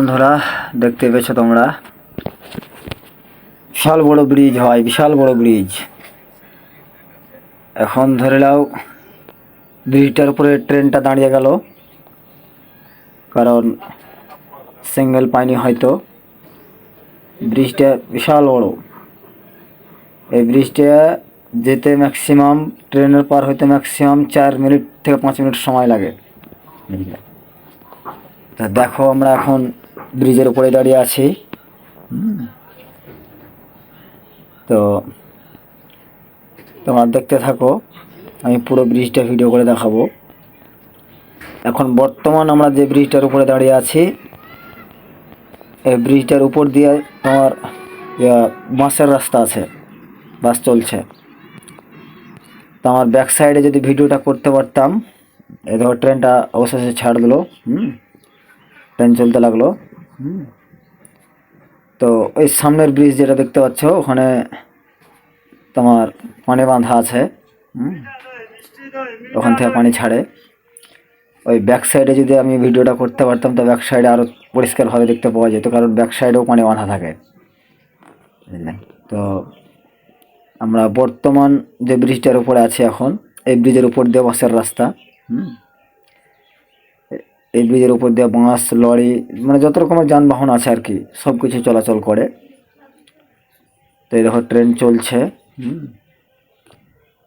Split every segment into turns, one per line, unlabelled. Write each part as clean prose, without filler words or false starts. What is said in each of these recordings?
বন্ধুরা দেখতে পেয়েছো তোমরা, বিশাল বড় ব্রিজ হয়, বিশাল বড় ব্রিজ। এখন ধরে নাও ব্রিজটার উপরে ট্রেনটা দাঁড়িয়ে গেল, কারণ সিঙ্গেল পাইনি হয়তো। ব্রিজটা বিশাল বড়। এই ব্রিজটা যেতে ম্যাক্সিমাম, ট্রেনের পার হইতে ম্যাক্সিমাম 4 মিনিট থেকে 5 মিনিট সময় লাগে। তা দেখো, আমরা এখন ব্রিজের উপরে দাঁড়িয়ে আছি। তো তোমার দেখতে থাকো, আমি পুরো ব্রিজটা ভিডিও করে দেখাবো। এখন বর্তমান আমরা যে ব্রিজটার উপরে দাঁড়িয়ে আছি, এই ব্রিজটার উপর দিয়ে তোমার বাসের রাস্তা আছে, বাস চলছে। তো আমার ব্যাক সাইডে যদি ভিডিওটা করতে পারতাম। এই ধরো ট্রেনটা অবশেষে ছাড় দিল, ট্রেন চলতে লাগলো। তো ওই সামনের ব্রিজ যেটা দেখতে পাচ্ছ, ওখানে তোমার পানি বাঁধা আছে, ওখান থেকে পানি ছাড়ে। ওই ব্যাক সাইডে যদি আমি ভিডিওটা করতে পারতাম, তো ব্যাক সাইডে আরও পরিষ্কারভাবে দেখতে পাওয়া যেত, কারণ ব্যাক সাইডেও পানি বাঁধা থাকে, বুঝলেন। তো আমরা বর্তমান যে ব্রিজটার উপরে আছি এখন, এই ব্রিজের উপর দিয়ে বাসের রাস্তা। এই ব্রিজের উপর দিয়ে বাস, লরি, মানে যত রকমের যানবাহন আছে আর কি, সব কিছু চলাচল করে। তো এই দেখো ট্রেন চলছে,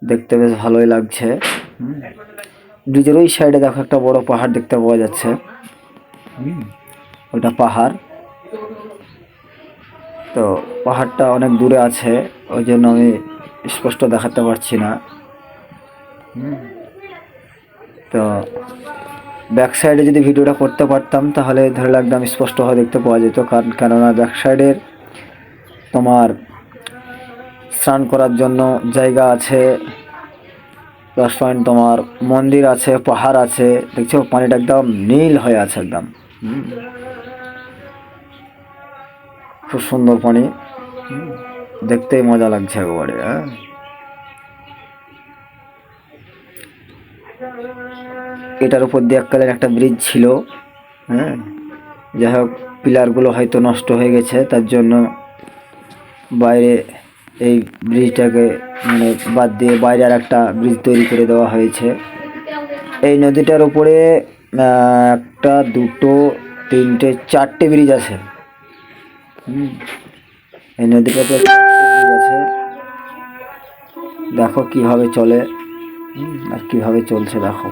দেখতে বেশ ভালোই লাগছে। ব্রিজের ওই সাইডে দেখো একটা বড় পাহাড় দেখতে পাওয়া যাচ্ছে, ওটা পাহাড়। তো পাহাড়টা অনেক দূরে আছে, ওই জন্য আমি স্পষ্ট দেখাতে পারছি না। তো ব্যাক সাইডে যদি ভিডিওটা করতে পারতাম, তাহলে ধরে একদম স্পষ্টভাবে দেখতে পাওয়া যেত, কেননা ব্যাক সাইডের তোমার স্নান করার জন্য জায়গা আছে, প্লাস পয়েন্ট তোমার মন্দির আছে, পাহাড় আছে। দেখছো পানিটা একদম নীল হয়ে আছে, একদম খুব সুন্দর পানি, দেখতেই মজা লাগছে একবারে। এটার উপর দিয়ে এককালের একটা ব্রিজ ছিল, যাই হোক পিলারগুলো হয়তো নষ্ট হয়ে গেছে, তার জন্য বাইরে এই ব্রিজটাকে মানে বাদ দিয়ে বাইরে আর একটা ব্রিজ তৈরি করে দেওয়া হয়েছে। এই নদীটার উপরে একটা, দুটো, তিনটে, 4টে ব্রিজ আছে। এই নদীটাতে 4টে ব্রিজ আছে। দেখো কিভাবে চলে আর কিভাবে চলছে, দেখো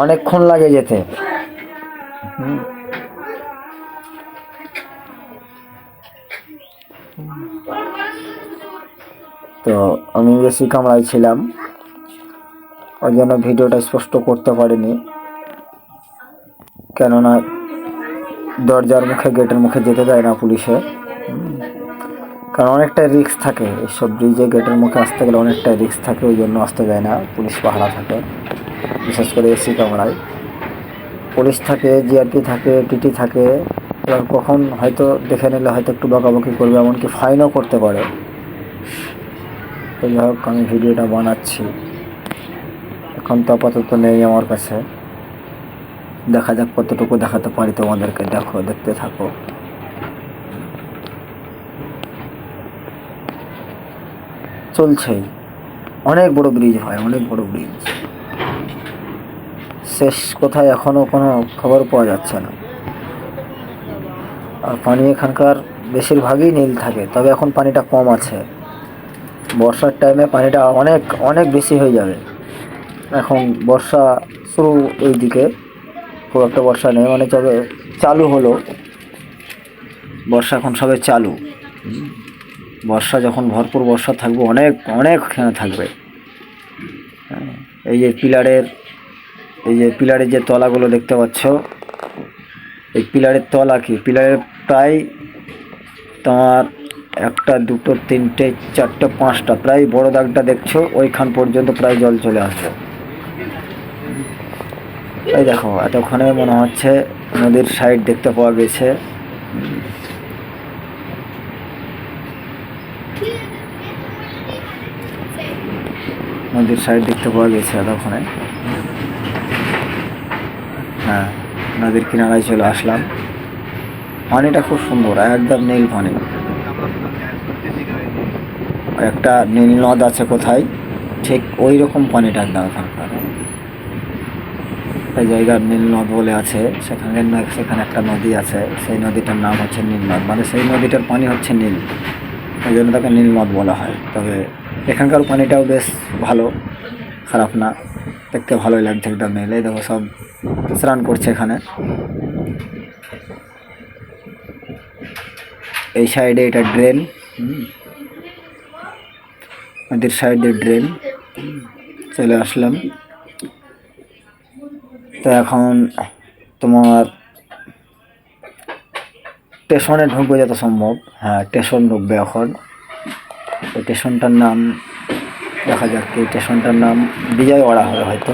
অনেকক্ষণ লাগে যেতে। তো আমি বেশি কামড়ায় ছিলাম, ওই জন্য ভিডিওটা স্পষ্ট করতে পারিনি, কেননা দরজার মুখে, গেটের মুখে যেতে দেয় না পুলিশে, কারণ অনেকটাই রিস্ক থাকে। এইসব ব্রিজে গেটের মুখে আসতে গেলে অনেকটাই রিস্ক থাকে, ওই জন্য আসতে দেয় না, পুলিশ পাহারা থাকে। বিশেষ করে এসি কামরায় পুলিশ থাকে, জিআরপি থাকে, টিটি থাকে। এবার কখন হয়তো দেখে নিলে হয়তো একটু বকাবকি করবে, এমনকি ফাইনও করতে পারে। তো যাই হোক, আমি ভিডিওটা বানাচ্ছি, এখন তো আপাতত নেই আমার কাছে, দেখা যাক কতটুকু দেখাতে পারি তোমাদেরকে। দেখো, দেখতে থাকো। চলছেই, অনেক বড় ব্রিজ হয়, অনেক বড় ব্রিজ। শেষ কোথায় এখনো কোনো খবর পাওয়া যাচ্ছে না। আর পানি এখানকার বেশিরভাগই নীল থাকে, তবে এখন পানিটা কম আছে। বর্ষার টাইমে পানিটা অনেক অনেক বেশি হয়ে যাবে। এখন বর্ষা শুরু, এই দিকে খুব একটা বর্ষা নেই, মানে তবে চালু হলো বর্ষা, এখন সবে চালু। বর্ষা যখন ভরপুর বর্ষা থাকবে, অনেক অনেক থাকবে। এই যে পিলারের যে তলাগুলো দেখতে পাচ্ছ, এই পিলারের তলা কি, পিলারের প্রায় তোমার 1, 2, 3, 4, 5টা, প্রায় বড় দাগটা দেখছো, ওইখান পর্যন্ত প্রায় জল চলে আসবে। এই দেখো, এতক্ষণে মনে হচ্ছে নদীর সাইড দেখতে পাওয়া গেছে। নদীর সাইড দেখতে পাওয়া গেছে এতক্ষণে। হ্যাঁ, নদীর কিনারায় চলে আসলাম। পানিটা খুব সুন্দর, একদম নীল পানি। একটা নীল নদ আছে কোথায়, ঠিক ওই রকম পানিটা একদম এখানকার। একটা জায়গার নীল নদ বলে আছে, সেখানে একটা নদী আছে, সেই নদীটার নাম হচ্ছে নীল নদ, মানে সেই নদীটার পানি হচ্ছে নীল, ওই জন্য তাকে নীল নদ বলা হয়। তবে এখানকার পানিটাও বেশ ভালো, খারাপ না, দেখতে ভালোই লাগছে একদম নীল। এই দেখো সব স্নান করছে এখানে। এই সাইডে এটা ড্রেন, নদীর সাইডে ড্রেন। চলে আসলাম। তো এখন তোমার স্টেশনে ঢুকবে যত সম্ভব। হ্যাঁ, স্টেশন ঢুকবে এখন। ওই স্টেশনটার নাম দেখা যাক, এই স্টেশনটার নাম বিজয়ওয়াড়া হবে হয়তো।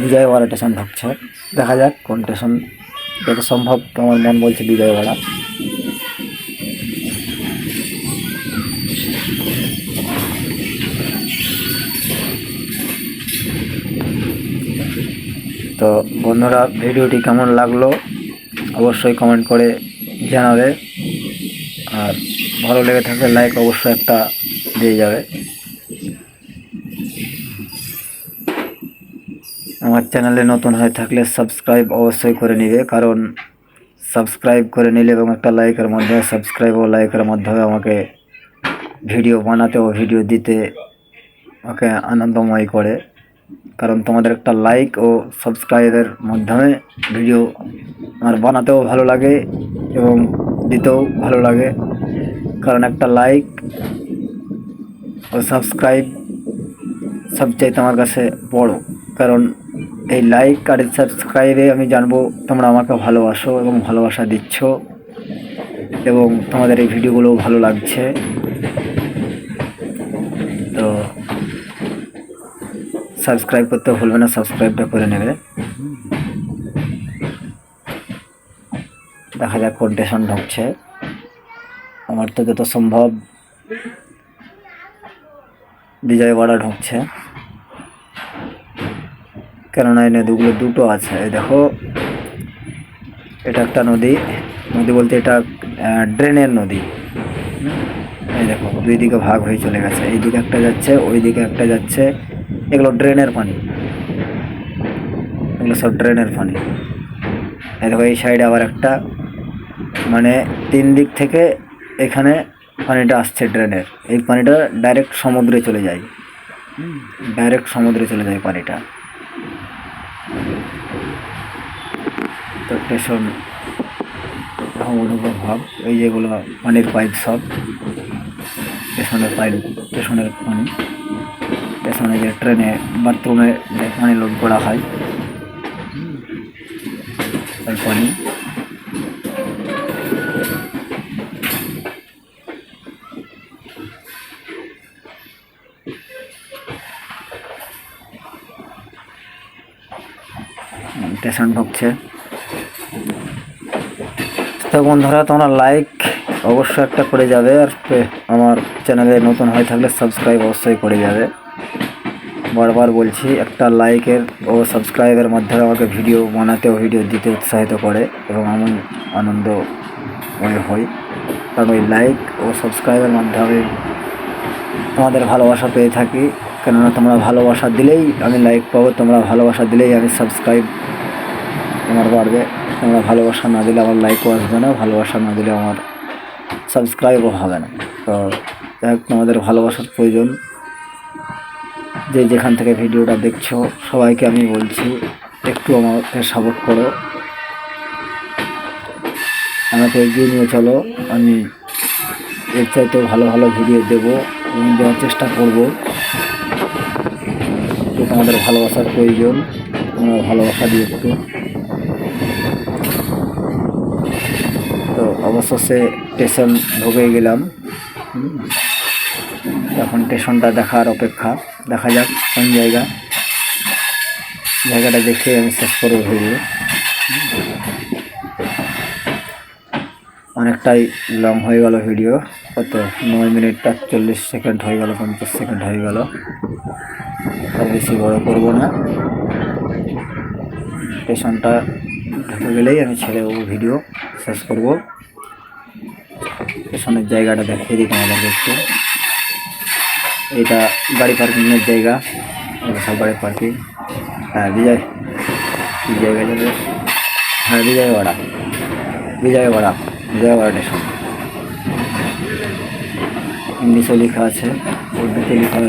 বিজয়ওয়াড়া স্টেশন ঢুকছে, দেখা যাক কোন স্টেশন। যত সম্ভব তোমার মন বলছে বিজয়ওয়াড়া। তো বন্ধুরা, ভিডিওটি কেমন লাগলো অবশ্যই কমেন্ট করে জানাবে, আর ভালো লেগে থাকলে লাইক অবশ্যই একটা দিয়ে যাবে। আমার চ্যানেলে নতুন হয়ে থাকলে সাবস্ক্রাইব অবশ্যই করে নিবে, কারণ সাবস্ক্রাইব করে নিলে এবং একটা লাইকের মাধ্যমে, সাবস্ক্রাইব ও লাইকের মাধ্যমে আমাকে ভিডিও বানাতে ও ভিডিও দিতে আমাকে আনন্দময় করে। কারণ তোমাদের একটা লাইক ও সাবস্ক্রাইবের মাধ্যমে ভিডিও আমার বানাতেও ভালো লাগে এবং দিতেও ভালো লাগে। কারণ একটা লাইক ও সাবস্ক্রাইব সবচাইতে আমার কাছে বড়, কারণ এই লাইক আর সাবস্ক্রাইবে আমি জানবো তোমরা আমাকে ভালোবাসো এবং ভালোবাসা দিচ্ছ, এবং তোমাদের এই ভিডিওগুলো ভালো লাগছে। তো সাবস্ক্রাইব করতে ভুলবে না, সাবস্ক্রাইবটা করে নেবে। দেখা যাক কোন স্টেশন ঢুকছে। আমার তো যত সম্ভব বিজয়ওয়াড়া ঢুকছে, কেননা এই নদীগুলো দুটো আছে। এই দেখো, এটা একটা নদী, নদী বলতে এটা ড্রেনের নদী। এই দেখো দুই দিকে ভাগ হয়ে চলে গেছে, এই দিকে একটা যাচ্ছে, ওই দিকে একটা যাচ্ছে। এগুলো ড্রেনের পানি, এগুলো সব ড্রেনের পানি। এই দেখো এই সাইডে আবার একটা, মানে তিন দিক থেকে এখানে পানিটা আসছে ড্রেনের। এই পানিটা ডাইরেক্ট সমুদ্রে চলে যায়, ডাইরেক্ট সমুদ্রে চলে যায় পানিটা। তো স্টেশন ভাব, এই যেগুলো পানির পাইপ, সব স্টেশনের পাইপ, স্টেশনের পানি। স্টেশনে যে ট্রেনে বাথরুমে যে পানি লোড করা হয়, ওই পানি। স্টেশন ঢুকছে। তো বন্ধুরা, তোমরা লাইক অবশ্যই একটা করে যাবে, আর আমার চ্যানেলে নতুন হয়ে থাকলে সাবস্ক্রাইব অবশ্যই করে যাবে। বারবার বলছি, একটা লাইকের ও সাবস্ক্রাইবের মাধ্যমে আমাকে ভিডিও বানাতে ও ভিডিও দিতে উৎসাহিত করে, এবং আমি আনন্দময় হই। কারণ ওই লাইক ও সাবস্ক্রাইবের মাধ্যমে তোমাদের ভালোবাসা পেয়ে থাকি। কেননা তোমরা ভালোবাসা দিলেই আমি লাইক পাবো, তোমরা ভালোবাসা দিলেই আমি সাবস্ক্রাইব আমার বাড়বে। তোমরা ভালোবাসা না দিলে আমার লাইকও আসবে না, ভালোবাসা না দিলে আমার সাবস্ক্রাইবও হবে না। তো যাই হোক, তোমাদের ভালোবাসার প্রয়োজন। যে যেখান থেকে ভিডিওটা দেখছো সবাইকে আমি বলছি, একটু আমাকে সাপোর্ট করো, আমাকে এগিয়ে নিয়ে চলো। আমি এর চাইতেও ভালো ভালো ভিডিও দেবো এবং দেওয়ার চেষ্টা করবো। তো তোমাদের ভালোবাসার প্রয়োজন, তোমরা ভালোবাসা দিয়ে একটু। তো অবশেষে স্টেশন ঢুকে গেলাম। এখন স্টেশনটা দেখার অপেক্ষা, দেখা যাক কোন জায়গাটা দেখে আমি শেষ করবো ভিডিও। অনেকটাই লং হয়ে গেল ভিডিও, কত 9 মিনিট ৪৮ সেকেন্ড হয়ে গেল, 50 সেকেন্ড হয়ে গেল। আর বেশি বড় করবো না। স্টেশনটা ঢুকে গেলেই আমি ছেড়ে দেবো, ভিডিও শেষ করব। স্টেশনের জায়গাটা দেখিয়ে দিই তোমাদেরকে একটু। এটা গাড়ি পার্কিংয়ের জায়গা, সব গাড়ি পার্কিং। হ্যাঁ বিজয়বাড়া, হ্যাঁ বিজয়বাড়া স্টেশন। ইংলিশে লেখা আছে, উর্দুতে লেখা